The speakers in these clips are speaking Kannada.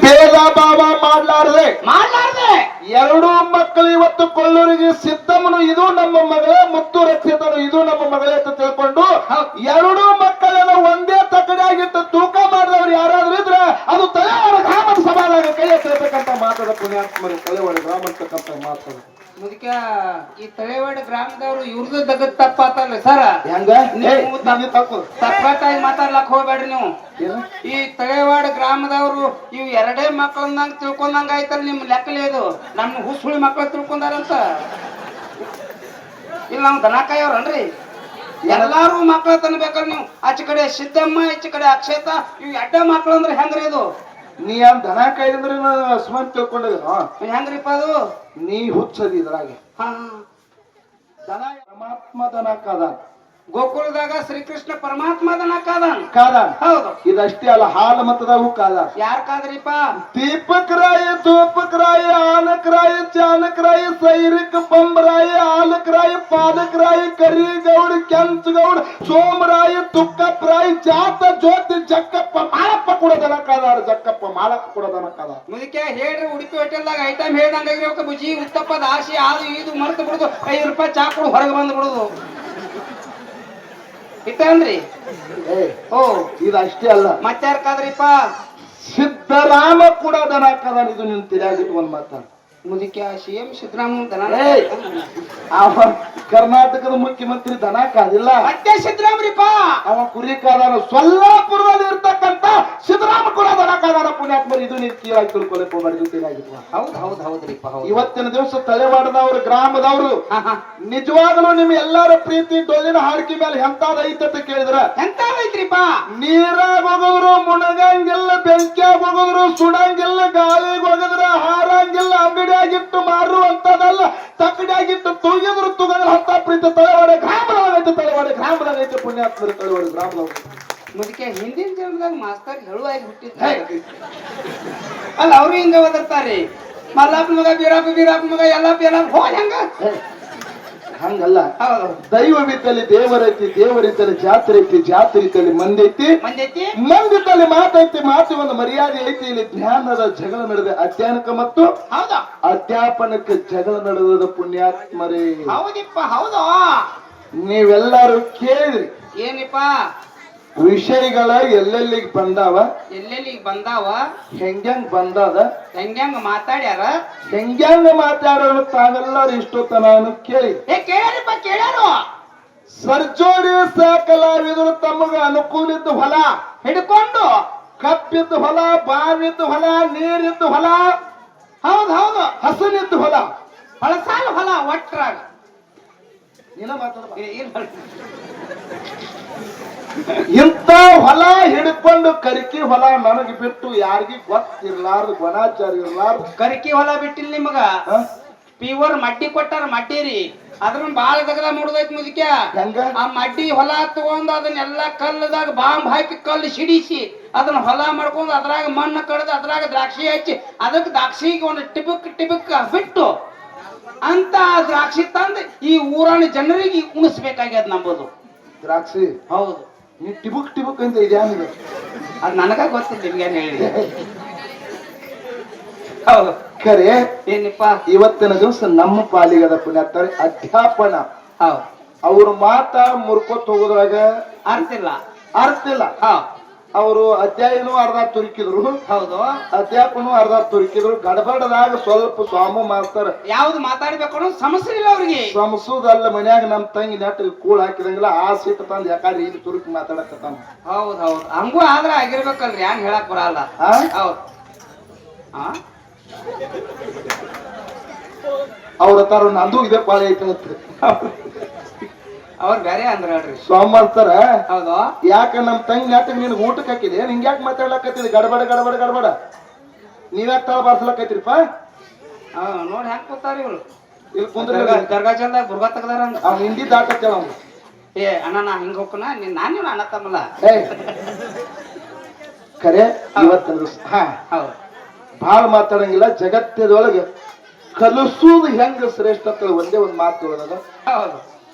ಭೇದ ಭಾವ ಮಾಡ್ಲಾರ್ದೆ ಮಾಡ್ಲಾರ್ದೆ ಎರಡೂ ಮಕ್ಕಳು ಇವತ್ತು ಕೊಳ್ಳೂರಿಗೆ ಸಿದ್ದಮ್ಮನು ಇದು ನಮ್ಮ ಮಗಳೇ, ಮುತ್ತು ರಕ್ಷಿತನು ಇದು ನಮ್ಮ ಮಗಳೇ ಅಂತ ತಿಳ್ಕೊಂಡು ಎರಡೂ ಮಕ್ಕಳೆಲ್ಲ ಒಂದೇ ತಕಡಿಯಾಗಿಟ್ಟು ತೂಕ ಮಾಡಿದವ್ರು ಯಾರಾದ್ರೂ ಇದ್ರೆ ಅದು ತಲೆವಾಡ ಗ್ರಾಮದ ಸಭಾದಾಗ ಕೈ ಎತ್ತಬೇಕಂತ ಮಾತದ ಪುಣ್ಯಾತ್ಮರು. ತಲೆವಾಡ ಗ್ರಾಮ ಅಂತಕ್ಕಂಥ ಮಾತದ ಮುದುಕ ಈ ತಳೆವಾಡ ಗ್ರಾಮದವ್ರು ಇವ್ರದ್ದು ದಗದ್ ತಪ್ಪಾತಲ್ರಿ ಸರ. ಹೆಂಗ ತಪ್ಪಾಗಿ ಮಾತಾಡ್ಲಕ್ ಹೋಗ್ಬೇಡ್ರಿ ನೀವು. ಈ ತಳೆವಾಡ ಗ್ರಾಮದವ್ರು ಇವ್ ಎರಡೇ ಮಕ್ಕಳಂದಂಗ ತಿಳ್ಕೊಂಡಂಗ ಆಯ್ತಲ್ಲ ನಿಮ್ ಲೆಕ್ಕಲೇ ಇದು. ನಮ್ಮ ಹುಸುಳಿ ಮಕ್ಕಳು ತಿಳ್ಕೊಂಡಾರಂತ ಇಲ್ಲ ನಾವು ದನ ಕಾಯವ್ರನ್ರಿ. ಎಲ್ಲಾರು ಮಕ್ಕಳ ತನ್ಬೇಕಾದ್ರೆ ನೀವು ಆಚೆ ಕಡೆ ಸಿದ್ದಮ್ಮ ಈಚೆ ಕಡೆ ಅಕ್ಷೇತ ಇವ್ ಎಡ್ಡ ಮಕ್ಕಳು ಅಂದ್ರೆ ಹೆಂಗ್ರಿ ಇದು? ನೀ ಏನ್ ದನ ಕಾಯ್ದಂದ್ರೆ ಅಸ್ಮಾನ್ ತಿಳ್ಕೊಂಡಿದ್ರು ಹೆಂಗ್ರಿಪ್ಪ ಅದು? ನೀ ಹುಚ್ಚದಿ ಇದ್ರಾಗೆ. ಹಾ ದನ ಪರಮಾತ್ಮ ದನ ಕಾದ, ಗೋಕುಲದಾಗ ಶ್ರೀಕೃಷ್ಣ ಪರಮಾತ್ಮ ದನ ಕಾದಾನ. ಹೌದು. ಇದಷ್ಟೇ ಅಲ್ಲ, ಹಾಲು ಮತದಾಗೂ ಕಾದ. ಯಾರ್ ಕಾದ್ರಿಪ್ಪ? ದೀಪಕ್ ರಾಯ, ಧೂಪಕ್ ರಾಯ, ಆನಕ್ ರಾಯ, ಚಾನಕ್ ರಾಯ, ಸೈರಿಕ್ ಪಂಬರಾಯ, ಆಲಕ್ ರಾಯ, ಪಾದಕ್ ರಾಯ, ಕರಿ ಗೌಡ, ಕೆಂಚ ಗೌಡ, ಸೋಮರಾಯ, ತುಕ್ಕಪ್ಪ ರಾಯ, ಜಾತ ಜ್ಯೋತಿ, ಜಕ್ಕಪ್ಪ ಮಾಳಪ್ಪ ಕೂಡ ದನ ಕಾದಾರ. ಜಕ್ಕಪ್ಪ ಮಾಳಪ್ಪ ಕೂಡ ದನ ಕಾದ. ಮುದಕ್ಕೆ ಹೇಳ್ರಿ, ಉಡುಪಿ ಹೋಟೆಲ್ದಾಗ ಐಟಮ್ ಹೇಳ್ದಂಗ ಬುಜಿ ಉತ್ತಪ್ಪ ದಾಸಿ ಅದು ಇದು ಮರ್ತು ಬಿಡುದು. 5 ರೂಪಾಯಿ ಚಾ ಕೊಡು ಹೊರಗೆ ಬಂದು ಬಿಡುದು ಇಟ್ಟನ್ರಿ. ಓ ಇದಷ್ಟೇ ಅಲ್ಲ, ಮತ್ತಾರ ಕಾದ್ರಿಪ್ಪ? ಸಿದ್ದರಾಮ ಕೂಡ ದನ ಕಾದಾನ. ಇದು ನಿನ್ ತಿಳಿಯಾಗಿಟ್ಟು ಒಂದ್ ಮಾತಾಡ. ಮುದಕ್ಕೆ CM ಸಿದ್ದರಾಮಯ್ಯ ದನ ಅವ ಕರ್ನಾಟಕದ ಮುಖ್ಯಮಂತ್ರಿ ದನ ಕಾದಿಲ್ಲ. ಮತ್ತೆ ಸಿದ್ದರಾಮಯ್ಯಪ್ಪ ಅವ ಕುರಿ ಕಾದಾನ. ಸೊಲ್ಲಾಪುರದಲ್ಲಿ ಇರ್ತಕ್ಕಂತ ಸಿದ್ದರಾಮ ಕೂಡ ದನ ಕಾದಾನ. ಪುಣ್ಯಾತ್ಮರು ಇದು ನೀನ್ ಕೀಳಾಗಿ ತಿಳ್ಕೊಳಕ್ ಹೋಗ್ಬಾರ್ದು. ತಿಳಿಯಾಗಿತ್ತು. ಹೌದ್ರಿಪ್ಪ. ಇವತ್ತಿನ ದಿವಸ ತಲೆವಾಡದವ್ರು ಗ್ರಾಮದವ್ರು ನಿಜವಾಗಲೂ ನಿಮ್ ಎಲ್ಲರ ಪ್ರೀತಿ ಡೊಳ್ಳಿನ ಹಾಡಿಕೆ ಮೇಲೆ ಎಂತಾದ ಐತಂತ ಕೇಳಿದ್ರ ಎಂತಾದೈತ್ರಿಪ್ಪ? ನೀರಾಗ ಹೋಗೋದ್ರು ಮುಣಗಂಗಿಲ್ಲ, ಬೆಂಕಿಯಾಗ ಹೋಗೋದ್ರು ಸುಡಂಗಿಲ್ಲ, ಗಾಳಿಗೆ ಹೋಗಿದ್ರ ಹಾರಂಗಿಲ್ಲ, ಅಂಗಡಿಯಾಗಿಟ್ಟು ಮಾರುವಂತದಲ್ಲ, ತಕಡಿಯಾಗಿಟ್ಟು ತೂಗಿದ್ರು ತುಗದ್ರ ಹತ್ತ ಪ್ರೀತಿ ತಲೆವಾಡ ಗ್ರಾಮದಾಗೈತೆ. ತಲೆವಾಡ ಗ್ರಾಮದಾಗೈತೆ. ಪುಣ್ಯಾತ್ಮರು ತಲೆವಾಡ ಗ್ರಾಮದವ್ರು. ಮುದಕ್ಕೆ ಹಿಂದಿನ ಜನ್ಮದಾಗ ಮಾಸ್ತರ್ ಹೇಳುವಾಗಿ ಹುಟ್ಟಿದ್ದ ಅಲ್ಲ, ಅವ್ರು ಹಿಂಗ ಓದಿರ್ತಾರ್ರಿ. ಮಲ್ಲಪ್ಪ ಮಗ ಬೀರಪ್ಪ ಮಗ ಎಲ್ಲ ಹೋದ್ ಹೆಂಗ ಹಂಗಲ್ಲ. ಹೌದು. ದೈವವಿದ್ದಲ್ಲಿ ದೇವರೈತಿ, ದೇವರಿದ್ದಲ್ಲಿ ಜಾತ್ರೆ ಐತಿ, ಜಾತ್ರೆ ಇದ್ದಲ್ಲಿ ಮಂದಿ ಐತಿ, ಮಂದಿದ್ದಲ್ಲಿ ಮಾತೈತಿ, ಮಾತು ಒಂದು ಮರ್ಯಾದೆ ಐತಿ. ಇಲ್ಲಿ ಜ್ಞಾನದ ಜಗಳ ನಡೆದ ಅಧ್ಯಯನಕ್ಕೆ ಮತ್ತು ಹೌದಾ ಅಧ್ಯಾಪನಕ್ಕೆ ಜಗಳ ನಡೆದ ಪುಣ್ಯಾತ್ಮರೇ. ಹೌದಿಪ್ಪ. ಹೌದು. ನೀವೆಲ್ಲರೂ ಕೇಳಿದ್ರಿ ಏನಿಪ್ಪ ವಿಷಯಗಳ ಎಲ್ಲೆಲ್ಲಿಗೆ ಬಂದಾವ, ಎಲ್ಲೆಲ್ಲಿಗೆ ಬಂದಾವ, ಹೆಂಗ್ಯಾಂಗ್ ಬಂದಾದ, ಹೆಂಗ್ಯಾಂಗ ಮಾತಾಡ್ಯಾರ, ಹೆಂಗ್ಯಾಂಗ ಮಾತಾಡೋರು ತಾವೆಲ್ಲರೂ ಇಷ್ಟೊತ್ತನ ಕೇಳಿ ಕೇಳ್ಯಾರು. ಸರ್ಜೋಡಿ ಕಲಾವಿದರು ತಮಗ ಅನುಕೂಲಿದ್ದ ಹೊಲ ಹಿಡ್ಕೊಂಡು ಕಪ್ಪಿದ್ದ ಹೊಲ, ಬಾವಿದ್ದ ಹೊಲ, ನೀರಿದ್ದ ಹೊಲ, ಹೌದು ಹಸನಿದ್ದ ಹೊಲ, ಹೊಳಸಾಲ ಹೊಲ ಒಟ್ರಾಗ ಇಂತ ಹೊಲ ಹಿಡ್ಕೊಂಡು ಕರಿಕಿ ಹೊಲ ನನಗೆ ಬಿಟ್ಟು ಯಾರಿಗಿ ಗೊತ್ತಿರ್ಲಾರ್ದು, ಗುಣಾಚಾರ ಇರ್ಲಾರ್ದು ಕರಿಕಿ ಹೊಲ ಬಿಟ್ಟಿಲ್ಲ ನಿಮಗ. ಪ್ಯೂರ್ ಮಡ್ಡಿ ಕೊಟ್ಟಾರ. ಮಡ್ಡಿರಿ ಅದ್ರ ಬಾಳ ದಗದ ಮಾಡುದೈತಿ ಮುದಕ್ಕೆ. ಆ ಮಡ್ಡಿ ಹೊಲ ತಗೊಂಡ್ ಅದನ್ನೆಲ್ಲಾ ಕಲ್ಲದಾಗ ಬಾಂಬ್ ಹಾಕಿ ಕಲ್ಲು ಸಿಡಿಸಿ ಅದನ್ನ ಹೊಲ ಮಾಡ್ಕೊಂಡು ಅದ್ರಾಗ ಮಣ್ಣು ಕಡ್ದು ಅದ್ರಾಗ ದ್ರಾಕ್ಷಿ ಹಚ್ಚಿ ಅದಕ್ಕೆ ದ್ರಾಕ್ಷಿಗೆ ಒಂದು ಟಿಬಕ್ ಬಿಟ್ಟು ಅಂತ ದ್ರಾಕ್ಷಿ ತಂದು ಈ ಊರಾಣ ಜನರಿಗೆ ಉಣಿಸ್ಬೇಕಾಗ್ಯದ ನಂಬೋದು. ದ್ರಾಕ್ಷಿ ಹೌದು. ನೀ ಟಿಬುಕ್ ಅಂತ ಇದೇನಿದೆ ಅದ್ ನನಗ ಗೊತ್ತಿಲ್ಲ, ನಿಮ್ಗೇನ್ ಹೇಳಿ. ಹೌದು ಖರೆ. ಏನಿಪ್ಪ ಇವತ್ತಿನ ದಿವಸ ನಮ್ಮ ಪಾಲಿಗದ ಪುಣ್ಯಾತ್ತಾರೆ ಅಧ್ಯಾಪನ. ಹೌದು. ಅವ್ರ ಮಾತ ಮುರ್ಕೊತ್ ಹೋಗೋದ್ರಾಗ ಅರ್ಥ ಇಲ್ಲ. ಅವರು ಅಧ್ಯಾಯನೂ ಅರ್ಧ ತುರುಕಿದ್ರು, ಹೌದು, ಅಧ್ಯಾಪನೂ ಅರ್ಧ ತುರುಕಿದ್ರು. ಗಡಬಡದಾಗ ಸ್ವಲ್ಪ ಸ್ವಾಮಿ ಮಾಸ್ತರ ಯಾವ್ದು ಮಾತಾಡ್ಬೇಕು ಅನ್ನೋ ಸಮಸ್ಯೆ ಇಲ್ಲ ಅವ್ರಿಗೆ. ಸಮಸೂದಲ್ಲ. ಮನ್ಯಾಗ ನಮ್ ತಂಗಿ ನೆಟ್ಟಿಗೆ ಕೂಳ್ ಹಾಕಿದಂಗಿಲ್ಲ ಆ ಸೀಟ್ ತಂದ್ ಯಾಕಾದ್ರೆ ಇಲ್ಲಿ ತುರುಕಿ ಮಾತಾಡಕತ್ತಾನ. ಹೌದು. ಹಂಗೂ ಆದ್ರ ಆಗಿರ್ಬೇಕಲ್ರಿ, ಹಂಗ ಹೇಳಕ್ ಬರಲ್ಲ. ಹೌದು. ಅವ್ರ ತರ ನಂದು ಇದೇ ಪಾಳೆ ಐತೆ. ಅವ್ರ ಬೇರೆ ಅಂದ್ರ ಹೇಳ್ರಿ ಸೋಮವಾರ. ಹೌದು. ಯಾಕ ನಮ್ ತಂಗಿ ನಾಟಕ ನಿನ್ ಊಟಕ್ಕೆ ಹಾಕಿದೆ, ನಿಂಗ್ ಯಾಕೆ ಮಾತಾಡ್ಲಕತ್ತಿದ್ ಗಡಬಡ ನೀವ್ಯಾಕ ತಳ ಬಾರ್ಸಲಕತ್ತಿರಿಪ್ಪ? ನೋಡಿ ಹೆಂಗ್ ಕೂತಾರ ಇವ್ರು. ಇಲ್ಲಿ ಕುಂದ್ರ ದರ್ಗಾ ಚಂದಾಗ ಬುರ್ಗಾ ತಗದಾರ. ಅವ್ನ ಹಿಂದಿ ದಾಟತ್ತೇವ. ಅಣ್ಣ ನಾ ಹಿಂಗ ಹೋಗ್ಕನ ನಾನು ಅಣ್ಣ ತಮ್ಮಲ್ಲ. ಖರೆ ಇವತ್ತಿನ ಹೌದು ಭಾಳ ಮಾತಾಡಂಗಿಲ್ಲ. ಜಗತ್ತದೊಳಗೆ ಕಲಿಸುವುದು ಹೆಂಗ ಶ್ರೇಷ್ಠ ಅಂತ ಒಂದೇ ಒಂದು ಮಾತು ಹೇಳೋದ. ಹೌದು.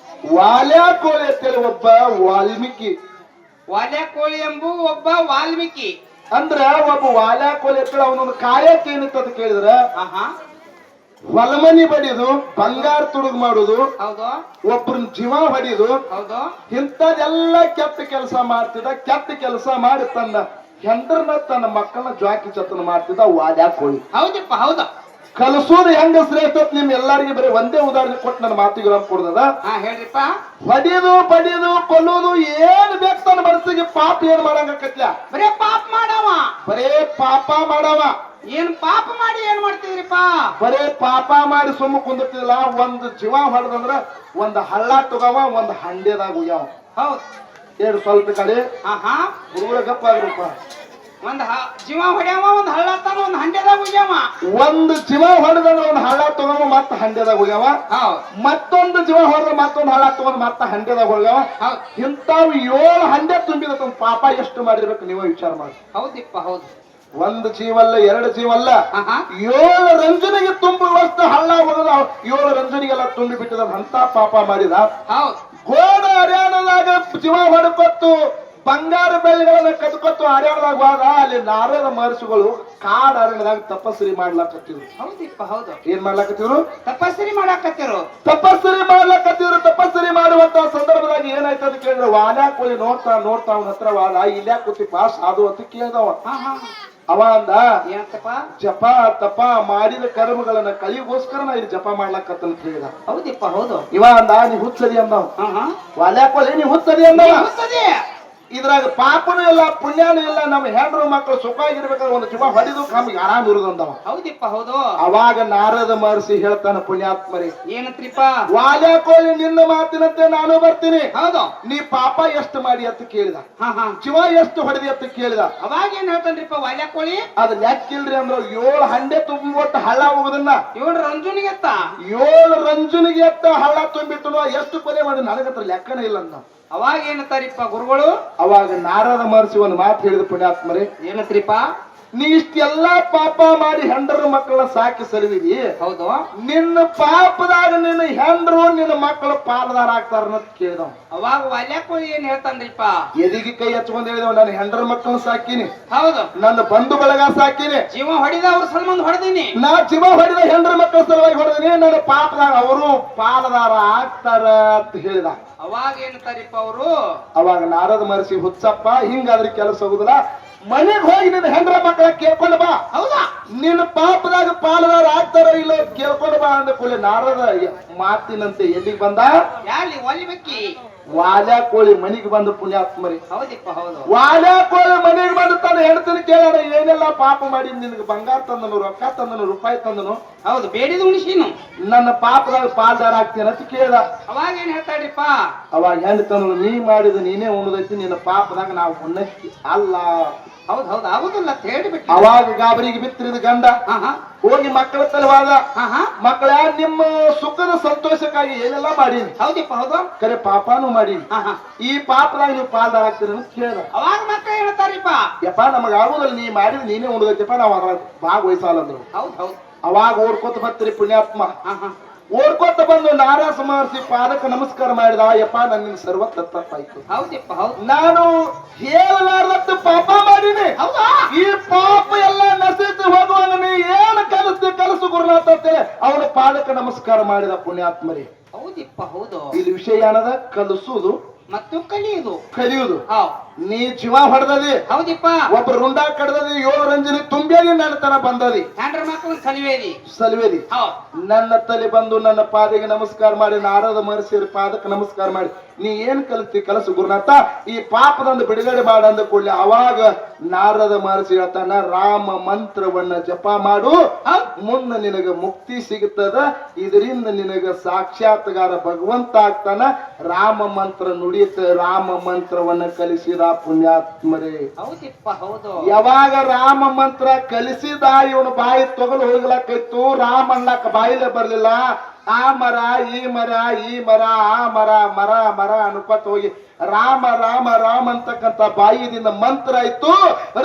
ವಾಲ್ಯಾ ಕೋಳಿ ಅಂತೇಳಿ ಒಬ್ಬ ವಾಲ್ಮೀಕಿ. ವಾಲ್ಯಾ ಕೋಳಿ ಎಂಬು ಒಬ್ಬ ವಾಲ್ಮೀಕಿ. ಅಂದ್ರ ಒಬ್ಬ ವಾಲ್ಯಾ ಕೋಲಿ ಎತ್ತಳ ಅವನೊಂದು ಕಾಯಕ್ಕೆ ಏನಿತ್ತು ಅಂತ ಕೇಳಿದ್ರ ಆಹಾ ಹೊಲಮನಿ ಬಡಿಯೋದು ಬಂಗಾರ ತುಡುಗ್ ಮಾಡುದು ಹೌದು ಒಬ್ರನ್ ಜೀವ ಹೊಡಿಯೋದು ಹೌದು ಇಂಥದೆಲ್ಲ ಕೆಟ್ಟ ಕೆಲಸ ಮಾಡ್ತಿದ್ದ ಕೆಟ್ಟ ಕೆಲಸ ಮಾಡಿ ತನ್ನ ಹೆಂಡ್ರನ್ನ ತನ್ನ ಮಕ್ಕಳನ್ನ ಜ್ವಾಕಿ ಚತನ ಮಾಡ್ತಿದ್ದ ವಾಲ್ಯಾ ಕೋಳಿ ಹೌದಪ್ಪ ಹೌದು ಕಲಸೋದು ಹೆಂಗ ಶ್ರೇಷ್ಠ ನಿಮ್ ಎಲ್ಲಾರಿಗೆ ಬರೀ ಒಂದೇ ಉದಾಹರಣೆ ಕೊಟ್ಟು ನನ್ನ ಮಾತಿಗೆ ಕೊಡ್ದದ ಹಾ ಹೇಳ್ರಿಪ್ಪ ಹೊಡಿಯೋದು ಬಡಿಯೋದು ಕೊಲ್ಲೋದು ಏನ್ ಬೇಕು ತನ್ನ ಮನಸ್ಸಿಗೆ ಪಾಪ ಏನ್ ಮಾಡಂಗಕತ್ಲ ಬರೇ ಪಾಪ ಮಾಡವ ಬರೇ ಪಾಪ ಮಾಡವ ಏನ್ ಪಾಪ ಮಾಡಿ ಏನ್ ಮಾಡ್ತಿದ್ರಿಪ್ಪ ಬರೇ ಪಾಪ ಮಾಡಿ ಸುಮ್ಮ ಕುಂದಿರ್ತಿಲ್ಲ ಒಂದು ಜೀವ ಹೊಡೆದಂದ್ರ ಒಂದ್ ಹಳ್ಳ ತಗವ ಒಂದ್ ಹಂಡೆದಾಗ ಉಯ್ಯಾವ ಹೌದ್ ಎರಡು ಸ್ವಲ್ಪ ಕಡೆ ಆಹಾ ಹುಡುಗರ ಗಪ್ಪ ಆಗ್ರಪ್ಪ ಜೀವ ಹೊಡ್ಯಾವ ಒಂದ್ ಹಳ್ಳ ತಾನ ಒಂದ್ ಹಂಡೆದಾಗ ಉಯ್ಯಾವ ಒಂದು ಜೀವ ಹೊಡೆದಂದ್ರ ಒಂದ್ ಹಳ್ಳ ತಗವ ಮತ್ತ ಹಂಡೆದಾಗ ಹೋಗ್ಯಾವ ಹೌದ್ ಮತ್ತೊಂದು ಜೀವ ಹೊಡೆದ ಮತ್ತೊಂದ್ ಹಳ್ಳ ತಗೊಂಡ್ ಮತ್ತ ಹಂಡೆದಾಗ ಹೋಗ್ಯಾವ ಹೌದ್ ಇಂತಾವ್ 7 ಹಂಡೆ ತುಂಬಿದ ಪಾಪ ಎಷ್ಟು ಮಾಡಿರ್ಬೇಕು ನೀವೇ ವಿಚಾರ ಮಾಡಿ ಹೌದಿಪ್ಪ ಹೌದು ಒಂದು ಜೀವಲ್ಲ 2 ಜೀವಲ್ಲ ಆಹಾ 7 ರಂಜನಿಗೆ ತುಂಬುವಷ್ಟು ಹಳ್ಳ ಹೋಗದ 7 ರಂಜನಿಗೆಲ್ಲ ತುಂಬಿ ಬಿಟ್ಟದ ಅಂತ ಪಾಪ ಮಾಡಿದ ಹೌದ್ ಗೋಡ ಹರ್ಯಾಣದಾಗ ಜೀವ ಹೊಡ್ಕೊತ್ತು ಬಂಗಾರ ಬೆಳ್ಳಿಗಳನ್ನ ಕದ್ಕೊತ್ತು ಹರ್ಯಾಣದಾಗ ಹೋದ ಅಲ್ಲಿ ನಾರದ ಮಹರ್ಷಿಗಳು ಕಾಡ ಅರಣ್ಯದಾಗ ತಪಸ್ಸರಿ ಮಾಡ್ಲಾಕತ್ತಿದ್ರು ಹೌದಿಪ್ಪ ಹೌದು ಏನ್ ಮಾಡ್ಲಾಕತ್ತಿದ್ರು ತಪಸ್ಸರಿ ಮಾಡಾಕತ್ತಿರು ತಪಸ್ಸರಿ ಮಾಡುವಂತ ಸಂದರ್ಭದಾಗ ಏನಾಯ್ತು ಅಂತ ಕೇಳಿದ್ರೆ ವಾಲ್ಯಾ ಕೋಳಿ ನೋಡ್ತಾ ಅವನ ಹತ್ರ ವಾದ ಇಲ್ಯಾ ಕೂತಿಪ್ಪ ಸಾಧು ಅಂತ ಕೇಳ್ದವ ಹಾ ಹಾ ಅವ ಅಂದ ಏನಂತಪ್ಪ ಜಪ ತಪ ಮಾಡಿದ ಕರ್ಮಗಳನ್ನ ಕಲಿಗೋಸ್ಕರ ನಾ ಇಲ್ಲಿ ಜಪ ಮಾಡ್ಲಕತ್ತಂತ ಹೇಳಿದ ಹೌದಿಪ್ಪ ಹೌದು ಇವ ಅಂದ ನೀ ಹುಚ್ಚದಿ ಅಂದವ ಹಾ ಹಾ ವಾಲ್ಯಾ ಕೋಳಿ ನೀ ಹುಚ್ಚದಿ ಅಂದವ ಹುಚ್ಚದಿ. ಇದ್ರಾಗ ಪಾಪನೂ ಇಲ್ಲ ಪುಣ್ಯನೂ ಇಲ್ಲ ನಮ್ಮ ಹೆಂಡ್ರು ಮಕ್ಕಳು ಸುಖವಾಗಿರ್ಬೇಕಾದ್ರೆ ಒಂದು ಜೀವ ಹೊಡಿದು ಕಮ್ಮಿಗೆ ಆರಾಮ್ ಇರುದಂದವ ಹೌದಿಪ್ಪ ಹೌದು ಅವಾಗ ನಾರದ ಮಹರ್ಷಿ ಹೇಳ್ತಾನ ಪುಣ್ಯಾತ್ಮರಿ ಏನಂತ್ರಿಪ್ಪ ವಾಲ್ಯಾ ಕೋಳಿ ನಿನ್ನ ಮಾತಿನಂತೆ ನಾನು ಬರ್ತೀನಿ ಹೌದು ನೀ ಪಾಪ ಎಷ್ಟು ಮಾಡಿ ಅಂತ ಕೇಳಿದ ಹಾ ಹಾ ಜೀವ ಎಷ್ಟು ಹೊಡೆದಿ ಅಂತ ಕೇಳಿದ ಅವಾಗ ಏನ್ ಹೇಳ್ತಾನ್ರಿಪ್ಪ ವಾಲ್ಯಾ ಕೋಳಿ ಅದ್ ಲೆಕ್ಕಿಲ್ರಿ ಅಂದ್ರ 7 ಹಂಡೆ ತುಂಬಿಟ್ಟು ಹಳ್ಳ ಹೋಗುದನ್ನ ಇವನ್ ರಂಜುನಿಗೆತ್ತ 7 ರಂಜುನಿಗೆ ಎತ್ತ ಹಳ್ಳ ತುಂಬಿಟ್ಟು ಎಷ್ಟು ಕೊಲೆ ಮಾಡಿ ನನಗತ್ರ ಲೆಕ್ಕನೇ ಇಲ್ಲ ಅಂದ ಅವಾಗ ಏನಂತಾರಿಪ್ಪ ಗುರುಗಳು ಅವಾಗ ನಾರದ ಮಹರ್ಷಿ ಒಂದು ಮಾತು ಹೇಳಿದ ಪುಣ್ಯಾತ್ಮರೇ ಏನಂತ್ರಿಪ್ಪ ನೀ ಇಷ್ಟೆಲ್ಲಾ ಪಾಪ ಮಾಡಿ ಹೆಂಡರು ಮಕ್ಕಳ ಸಾಕಿ ಸರಿದಿದಿ ಹೌದು ನಿನ್ನ ಪಾಪದಾಗ ನಿನ್ನ ಹೆಂಡ್ರು ನಿನ್ನ ಮಕ್ಕಳು ಪಾಲದಾರ ಆಗ್ತಾರ ಅಂತ ಕೇಳಿದವ ಅವಾಗ ವಾಲ್ಯಾ ಕೋಳಿ ಏನ್ ಹೇಳ್ತಾನ್ರಿಪ್ಪ ಎದಿಗೆ ಕೈ ಹಚ್ಕೊಂಡ್ ಹೇಳಿದವ ನನ್ನ ಹೆಂಡ್ರ ಮಕ್ಕಳನ್ನ ಸಾಕಿನಿ ಹೌದು ನನ್ನ ಬಂಧು ಬಳಗ ಸಾಕಿನಿ ಜೀವ ಹೊಡಿದ ಅವ್ರ ಸಲ್ಮಂದ್ ಹೊಡೆದೀನಿ ನಾ ಜೀವ ಹೊಡೆದ ಹೆಂಡ್ರ ಮಕ್ಕಳ ಸಲುವಾಗಿ ಹೊಡೆದಿನಿ ನನ್ನ ಪಾಪದಾಗ ಅವರು ಪಾಲದಾರ ಆಗ್ತಾರ ಅಂತ ಹೇಳಿದ ಅವಾಗ ಏನಂತಾರಿಪ್ಪ ಅವರು ಅವಾಗ ನಾರದ ಮಹರ್ಷಿ ಹುಚ್ಚಪ್ಪ ಹಿಂಗಾದ್ರೆ ಕೆಲಸ ಹೋಗುದಿಲ್ಲ ಮನೆಗ್ ಹೋಗಿ ನಿನ್ನ ಹೆಂಡ್ರ ಮಕ್ಕಳ ಕೇಳ್ಕೊಂಡ್ ಬಾ ಹೌದಾ ನಿನ್ನ ಪಾಪದಾಗ ಪಾಲದಾರ ಆಗ್ತಾರ ಇಲ್ಲ ಕೇಳ್ಕೊಂಡ್ ಬಾ ಅಂದ ಕೂಡಲೇ ನಾರದ ಮಾತಿನಂತೆ ಎಲ್ಲಿಗೆ ಬಂದ ಯಾಲಿ ಒಲಿಬೇಕಿ ವಾಲ್ಯಾ ಕೋಳಿ ಮನಿಗೆ ಬಂದು ಪುಣ್ಯಾತ್ಮರಿ ಹೌದಿಪ್ಪ ಹೌದು ವಾಲ್ಯಾ ಕೋಳಿ ಮನೆಗೆ ಬಂದು ತನ್ನ ಹೆಂಡತಿನ ಕೇಳಾರ ಏನೆಲ್ಲ ಪಾಪ ಮಾಡಿ ನಿನಗೆ ಬಂಗಾರ ತಂದನು ರೊಕ್ಕ ತಂದನು ರೂಪಾಯಿ ತಂದನು ಹೌದು ಬೇಡಿದ ಉಣಿಸಿನು ನನ್ನ ಪಾಪದಾಗ ಪಾಲ್ದಾರ ಆಗ್ತೇನೆ ಅಂತ ಕೇಳ್ದ ಅವಾಗ ಏನ್ ಹೇಳ್ತಾಳ್ರಿಪ್ಪ ಅವಾಗ ಹೆಂಡ ತಂದನು ನೀ ಮಾಡಿದ ನೀನೇ ಉಣದೈತಿ ನಿನ್ನ ಪಾಪದಾಗ ನಾವು ಉಣ್ಣಕ್ಕೆ ಅಲ್ಲ ಹೌದ್ ಹೌದು ಆಗುದಿಲ್ಲ ಅಂತ ಹೇಳಿಬಿಟ್ಟು ಅವಾಗ ಗಾಬರಿಗೆ ಬಿತ್ತಿರಿದ ಗಂಡ ಹಾ ಹಾ ಹೋಗಿ ಮಕ್ಕಳ ತಲವಾದ ಹಾ ಹಾ ಮಕ್ಕಳ ನಿಮ್ಮ ಸುಖದ ಸಂತೋಷಕ್ಕಾಗಿ ಏನೆಲ್ಲ ಮಾಡೀನಿ ಹೌದಿಪ್ಪ ಹೌದು ಕರೆ ಪಾಪನೂ ಮಾಡೀನಿ ಹಾ ಹಾ ಈ ಪಾಪದಾಗ ನೀವು ಪಾಲ್ದಾರ ಆಗ್ತೀರಿ ಅಂತ ಕೇಳ್ದ ಅವಾಗ ಮಕ್ಕಳು ಹೇಳ್ತಾರಿಪ್ಪ ಯಪ್ಪ ನಮಗ ಆಗುದಿಲ್ಲ ನೀ ಮಾಡಿದ್ ನೀನೇ ಉಣದೈತಿಪ್ಪ ನಾವು ಅದ್ರಾಗ ಭಾಗವಹಿಸಲ್ಲಂದ್ರು ಹೌದ್ ಹೌದು ಅವಾಗ ಓಡ್ಕೋತ ಬರ್ತೀರಿ ಪುಣ್ಯಾತ್ಮ ಹಾ ಹಾ ಓಡ್ಕೋತ ಬಂದು ನಾರಾಸ ಮಹರ್ಷಿ ಪಾದಕ್ಕೆ ನಮಸ್ಕಾರ ಮಾಡಿದ ಯಪ್ಪ ನನ್ನ ಸರ್ವ ತಪ್ಪಾಯ್ತು ಹೌದಿಪ್ಪ ಹೌದು ನಾನು ಹೇಳಲಾರ್ದಷ್ಟು ಪಾಪ ಮಾಡೀನಿ ಹೌದಾ ಈ ಪಾಪ ಎಲ್ಲ ನಶಿಸಿ ಹೋಗುವಾಗ ನೀ ಏನು ಕಲಸು ಗುರುನಾಥ ಅಂತೇಳಿ ಅವನ ಪಾದಕ್ಕೆ ನಮಸ್ಕಾರ ಮಾಡಿದ ಪುಣ್ಯಾತ್ಮರಿ ಹೌದಿಪ್ಪ ಹೌದು ಇಲ್ಲಿ ವಿಷಯ ಏನದ ಕಲಿಸುವುದು ಮತ್ತು ಕಲಿಯುದು ಕಲಿಯುವುದು ಹೌದ್ ನೀ ಜೀವ ಹೊಡೆದದಿ ಹೌದಿಪ್ಪ ಒಬ್ಬ ರುಂಡ ಕಡ್ದದಿ 7 ರಂಜನಿ ತುಂಬ್ಯಾಗಿ ನನ್ನ ತನ ಬಂದದಿ ಹೆಂಡ್ರ ಮಕ್ಕಳು ಕಲಿವೇದಿ ಸಲ್ವೇದಿ ಹೌದ್ ನನ್ನ ತಲೆ ಬಂದು ನನ್ನ ಪಾದಿಗೆ ನಮಸ್ಕಾರ ಮಾಡಿ ನಾರದ ಮಹರ್ಷಿಯರ ಪಾದಕ್ಕೆ ನಮಸ್ಕಾರ ಮಾಡಿ ನೀ ಏನ್ ಕಲಿತಿ ಕಲಸು ಗುರುನಾಥ ಈ ಪಾಪದಂದು ಬಿಡುಗಡೆ ಮಾಡ ಅಂದ ಕೂಡಲೇ ಅವಾಗ ನಾರದ ಮಹರ್ಷಿ ಹೇಳ್ತಾನ ರಾಮ ಮಂತ್ರವನ್ನ ಜಪ ಮಾಡು ಮುಂದೆ ನಿನಗ ಮುಕ್ತಿ ಸಿಗುತ್ತದ ಇದರಿಂದ ನಿನಗ ಸಾಕ್ಷಾತ್ಕಾರ ಭಗವಂತ ಆಗ್ತಾನ ರಾಮ ಮಂತ್ರ ನುಡಿಯುತ್ತ ರಾಮ ಮಂತ್ರವನ್ನ ಕಲಿಸಿದ ಪುಣ್ಯಾತ್ಮರೇ ಹೌದಿಪ್ಪ ಹೌದು ಯಾವಾಗ ರಾಮ ಮಂತ್ರ ಕಲಿಸಿದ ಇವನು ಬಾಯಿ ತೊಗಲು ಹೋಗ್ಲಕ್ಕಿತ್ತು ರಾಮ ಅನ್ಲಕ್ಕ ಬಾಯಿಲೆ ಬರ್ಲಿಲ್ಲ ಆ ಮರ ಈ ಮರ ಈ ಮರ ಆ ಮರ ಮರ ಮರ ಅನ್ಕೊತ ಹೋಗಿ ರಾಮ ರಾಮ ರಾಮ ಅಂತಕ್ಕಂತ ಬಾಯಿದಿಂದ ಮಂತ್ರ ಆಯ್ತು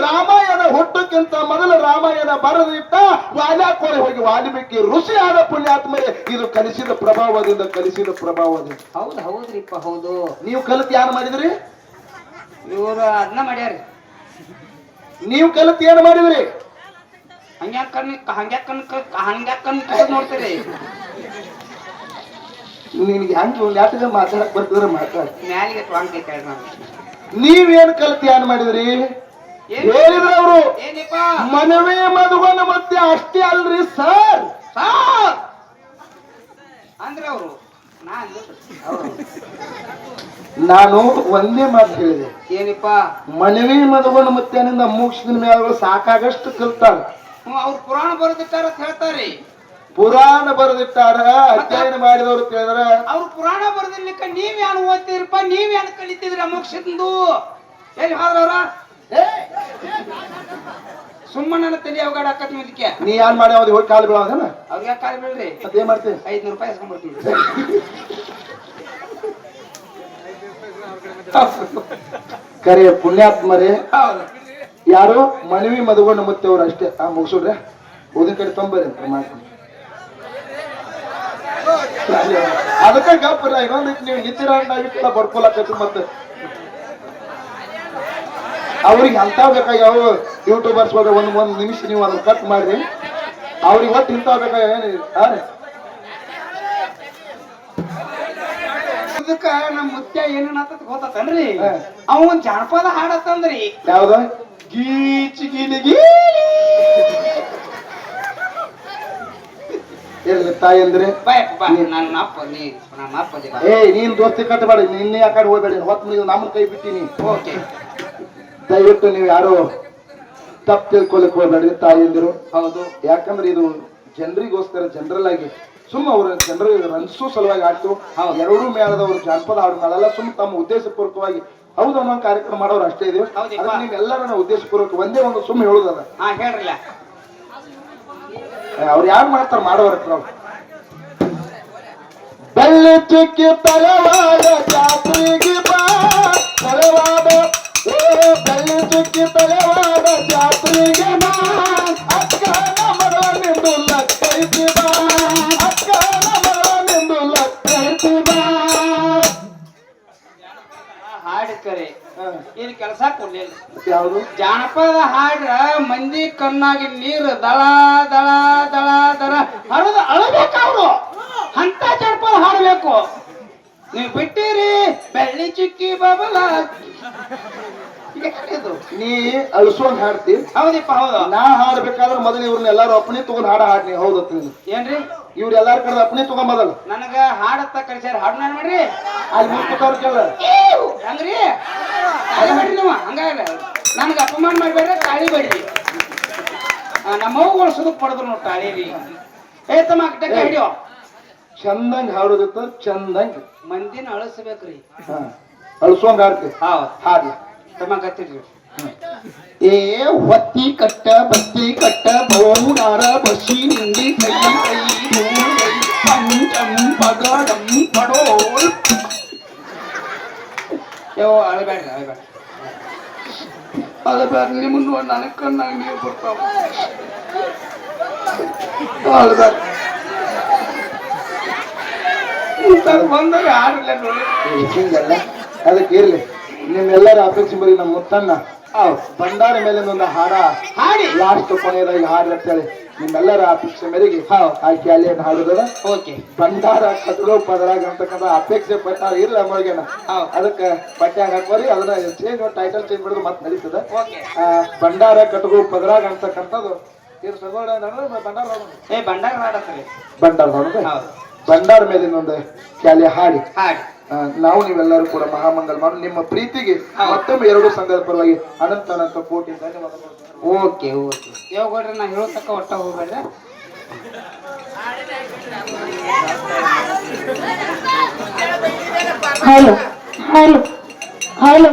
ರಾಮಾಯಣ ಹುಟ್ಟಕ್ಕಿಂತ ಮೊದಲು ರಾಮಾಯಣ ಬರೆದಿಟ್ಟ ವಾಲ್ಯಾ ಕೋಳಿ ಹೋಗಿ ವಾಲ್ಮೀಕಿ ಋಷಿ ಆದ ಪುಣ್ಯಾತ್ಮರೇ ಇದು ಕಲಿಸಿದ ಪ್ರಭಾವದಿಂದ ಹೌದ್ ಹೌದ್ರಿಪ್ಪ ಹೌದು ನೀವು ಕಲಿತು ಯಾರು ಮಾಡಿದ್ರಿ ಇವ್ರು ಅದನ್ನ ಮಾಡ್ಯಾರಿ ನೀವು ಕಲಿತು ಏನ್ ಮಾಡಿದ್ರಿ? ಹಂಗ್ಯಾಕನ್ ನೋಡ್ತೀರಿ? ನಿನ್ಗೆ ಹೆಂಗ್ ಯಾಕೆ ಮಾತಾಡಕ್ ಬರ್ತಿದ್ರ ಮಾತಾಡ. ಮ್ಯಾಲಿಗೆ ತೊಗೊಂಡೈತೆ ನೀವೇನ್ ಕಲಿತು ಏನ್ ಮಾಡಿದ್ರಿ? ಹೇಳಿದ್ರ ಅವರು ಏನಿಪ್ಪ ಮನವಿ ಮದುವನ ಮಧ್ಯೆ ಅಷ್ಟೇ ಅಲ್ರಿ ಸರ್. ಅಂದ್ರೆ ಅವರು ನಾನು ಒಂದೇ ಮಾತು ಹೇಳಿದೆ. ಏನಿಪ್ಪ? ಮನವಿ ಮದುವನ ಮತ್ಯಾನಿಂದ ಮುಗಿಸಿದ ಮೇಲೆ ಸಾಕಾಗಷ್ಟು ಕಲ್ತಾರ. ಅವ್ರು ಪುರಾಣ ಬರೆದಿಟ್ಟಾರ ಅಂತ ಹೇಳ್ತಾರ್ರಿ. ಪುರಾಣ ಬರೆದಿಟ್ಟಾರ, ಅಧ್ಯಯನ ಮಾಡಿದವರು ಕೇಳಿದ್ರ ಅವ್ರು ಪುರಾಣ ಬರೆದಿರ್ಲಿಕ್ಕ ನೀವ್ಯಾನು ಓದ್ತಿದ್ರಪ್ಪ, ನೀವ್ಯಾನು ಕಲಿತಿದ್ರಿ ಮುಗಿಸಿದ್ದು? ಎಲ್ಲಿ ಹೋದ್ರವ್ರ? ಸುಮ್ಮನ ತಲೆ ಅವಗಾಡ ಹಾಕತ್ ಮುದಕ್ಕೆ. ನೀ ಏನ್ ಮಾಡಿ ಅವ್ರಿಗೆ ಹೋಗಿ ಕಾಲು ಬೀಳೋದನ? ಅವ್ರಿಗೆ ಕಾಲು ಬೀಳ್ರಿ. ಅದೇನ್ ಮಾಡ್ತೀವಿ? 500 ರೂಪಾಯಿ ಇಸ್ಕೊಂಡ್ಬಿಡ್ತೀವಿ. ಕರೆ ಪುಣ್ಯಾತ್ಮರೇ. ಹೌದು. ಯಾರು ಮನವಿ ಮದುಗೊಂಡು ಮತ್ತೆ ಅವ್ರು ಅಷ್ಟೇ. ಮುಗಿಸೋಡ್ರೆ ಓದಿನ ಕಡೆ ತೊಂಬರಿ ಅಂತ ಮಾಡ್ತೀನಿ. ಅದಕ್ಕೆ ಗಪ್ಪರ ಇನ್ನೊಂದಿಟ್ಟು ನೀವು ನಿತ್ಯರಾಗಿಲ್ಲ ಬಡ್ಕೊಳಕತ್ತಿ. ಮತ್ತೆ ಅವ್ರಿಗೆ ಅಂತ ಬೇಕಾಗ್ಯಾವ ಯೂಟ್ಯೂಬರ್ಸ್ ಹೋದ್ರೆ ಒಂದ್ ನಿಮಿಷ ನೀವು ಅದನ್ನ ಕಟ್ ಮಾಡ್ರಿ. ಅವ್ರಿಗೆ ಒಟ್ಟು ಇಂತ ಬೇಕಾಗ ಇದಕ್ಕ ನಮ್ ಮುತ್ಯ ಏನೇನಾತ ಗೊತ್ತನ್ರಿ? ಅವನ್ ಜಾನಪದ ಹಾಡತ್ತಂದ್ರಿ. ಯಾವ್ದ? ಗೀಚಿ ಗಿಲಿಗಿ ಎಲ್ಲಿ ತಾಯಿ ಅಂದ್ರೆ ನನ್ನ ಅಪ್ಪ ನೀನ್ ದೋಸ್ತಿ ಕಟ್ಟಬೇಡ. ನಿನ್ನೆ ಆ ಕಡೆ ಹೋಗ್ಬೇಡಿ. ಹೊತ್ತು ನೀವು ನಮ್ಮನ್ ಕೈ ಬಿಟ್ಟಿನಿ. ಓಕೆ. ದಯವಿಟ್ಟು ನೀವು ಯಾರು ತಪ್ಪು ತಿಳ್ಕೊಳಕ್ ಹೋಗ್ಬೇಡ್ರಿ ತಾಯಿಯಂದಿರು. ಹೌದು. ಯಾಕಂದ್ರೆ ಇದು ಜನರಿಗೋಸ್ಕರ ಜನರಲ್ ಆಗಿ ಸುಮ್ಮ ಅವ್ರ ಜನರಿಗೆ ಅನ್ಸೋ ಸಲುವಾಗಿ ಆಡ್ತು. ಎರಡೂ ಮೇಳದವರು ಜಾನಪದ ಹಾಡು ಮಾಡಲ್ಲ. ಸುಮ್ಮ ತಮ್ಮ ಉದ್ದೇಶಪೂರ್ವಕವಾಗಿ ಹೌದು ಅನ್ನೋ ಕಾರ್ಯಕ್ರಮ ಮಾಡೋರು ಅಷ್ಟೇ ಇದೀವಿ. ನಿಮ್ಮೆಲ್ಲರ ಉದ್ದೇಶಪೂರ್ವಕ ಒಂದೇ ಒಂದು ಸುಮ್ಮ ಹೇಳುದಲ್ಲ. ಹೇಳ್ರಲ್ಲ ಅವ್ರು ಯಾರು ಮಾಡ್ತಾರ ಮಾಡೋರ ನಾವು ಬೆಳ್ಳಿ ಚುಕ್ಕಿ ತಲೆವಾದ ಜಾತ್ರೆಗೆ ಬಾ ತಲೆವಾದ ಬೆಳ್ಳಿ ಚುಕ್ಕಿ ತಲೆವಾದ ಜಾತ್ರೆಗೆ ಬಾ ಅಕ್ಕನ ಮಗಳ ನಿಂದು ಲಕ್ಕೈತಿ ಬಾ ಅಕ್ಕನ ಮಗಳ ನಿಂದು ಲಕ್ಕೈತಿ ಬಾ. ಹಾಡು ಕರೆ ಇಲ್ಲಿ ಕೆಲಸ ಕೊಡ್ಲಿಲ್ಲ. ಯಾವುದು? ಜಾನಪದ ಹಾಡ್ರ ಮಂದಿ ಕಣ್ಣಾಗಿ ನೀರು ದಳ ದಳ ದಳ ದಳ ಹರಿದು ಅಳಬೇಕು. ಅವರು ಅಂತ ಜಾನಪದ ಹಾಡಬೇಕು. ನೀವು ಬಿಟ್ಟಿರಿ ಬೆಳ್ಳಿ ಚುಕ್ಕಿ ಬಬಲ. ನೀ ಅಳ್ಸೋಂಗ್ ಹಾಡ್ತಿ. ಹೌದಪ್ಪ ಹೌದು. ನಾ ಹಾಡ್ಬೇಕಾದ್ರೆ ಮೊದಲು ಇವ್ರನ್ನ ಎಲ್ಲಾರು ಅಪ್ಪಣೆ ತಗೊಂಡ್ ಹಾಡ್ನಿ. ಹೌದತ್ತ ಏನ್ರಿ? ಇವ್ರ ಎಲ್ಲಾರ ಕಡೆ ಅಪ್ಪಣೆ ತಗೊಂಡ್ ಮೊದಲು ನನಗ ಹಾಡತ್ತ ಕಳಿಸ್ಯಾರ. ಹಾಡು ನಾನು ಮಾಡ್ರಿ ಅಲ್ಲಿ ಮುಖ್ಯವ್ರ ಕೇಳ ಹಂಗ್ರಿ ಮಾಡ್ರಿ ನೀವು ಹಂಗಾಗ ನನಗ ಅಪಮಾನ ಮಾಡ್ಬೇಡ್ರಿ. ತಾಳಿ ಬೇಡ್ರಿ. ನಮ್ಮವ್ಗಳು ಸುದುಕ್ ಪಡೆದ್ರು ನೋಡಿ ತಾಳಿರಿ. ತಮ್ಮ ಟೆಕ್ಕ ಹಿಡಿಯೋ. ಚಂದಂಗ್ ಹಾಡೋದಿತ್ತ ಚಂದಂಗ್ ಮಂದಿನ ಅಳಿಸ್ಬೇಕ್ರಿ. ಅಳ್ಸೋಂಗ್ ಹಾಡ್ತಿ. ಹಾಡ್ಲ ತಮ್ಮ ಗತ್ತಿರ್ರಿ. ಹೊತ್ತಿ ಕಟ್ಟ ಬತ್ತಿ ಕಟ್ಟ ಬಹುನಾರ ಬಸಿ ನಿಂದಿ ಕೈ ಕೈ ಪಂಚಂ ಪಗಡಂ ಪಡೋಲ್. ಅಳಬೇಡ್ರಿ ಅಳಬೇಡ್ರಿ. ನಿಮ್ಮನ್ನು ನನಗ್ ಕಣ್ಣಾಗ ನೀವು ಬರ್ತಾವ. ಬಂದಾಗ ಹಾಡಿಲ್ಲ ನೋಡಿ. ಹಿಂಗಲ್ಲ ಅದಕ್ಕೆ ಇರ್ಲಿ. ನಿಮ್ಮೆಲ್ಲರ ಅಪೇಕ್ಷೆ ಬರೀ ನಮ್ಮ ಮುತ್ತಣ್ಣ ಭಂಡಾರ ಮೇಲೆ ಒಂದು ಹಾಡಿ ಲಾಸ್ಟ್ ಕೊನೆಯದಾಗಿ ಹಾಡಿ ಅಂತೇಳಿ ನಿಮ್ಮೆಲ್ಲರ ಅಪೇಕ್ಷೆ ಮೇರೆಗೆ ಆಯ್ಕೆ ಅಲ್ಲಿ ಏನು ಹಾಡುದದ. ಭಂಡಾರ ಕಟ್ಟಡೋ ಪದರಾಗ ಅಂತಕ್ಕಂಥ ಅಪೇಕ್ಷೆ ಪಟ್ಟ ಇಲ್ಲ ಮೊಳಗೆನ. ಅದಕ್ಕೆ ಪಟ್ಟ್ಯಾಗ ಹಾಕೋರಿ ಅದನ್ನ ಚೇಂಜ್ ಟೈಟಲ್ ಚೇಂಜ್ ಮಾಡಿದ್ರು ಮತ್ತೆ ನಡೀತದ. ಭಂಡಾರ ಕಟ್ಟಗೋ ಪದರಾಗ ಅಂತಕ್ಕಂಥದ್ದು ಭಂಡಾರ ಮೇಲಿನ ಒಂದು ಕ್ಯಾಲಿ ಹಾಡಿ ನಾವು ನೀವೆಲ್ಲರೂ ಕೂಡ ಮಹಾಮಂಗಲ್ ಮಾಡಿ ನಿಮ್ಮ ಪ್ರೀತಿಗೆ ಮತ್ತೊಮ್ಮೆ ಎರಡು ಸಂಘದ ಪರವಾಗಿ ಅನಂತ ಅನಂತ ಕೋಟಿ ಧನ್ಯವಾದಗಳು. ಓಕೆ ಓಕೆ ಯಾವಾಗ್ರಿ ನಾ ಹೇಳೋ ತಕ್ಕ ಒಟ್ಟ ಹೋಗ್ಬೇಡ್ರೆ. Hello hello hello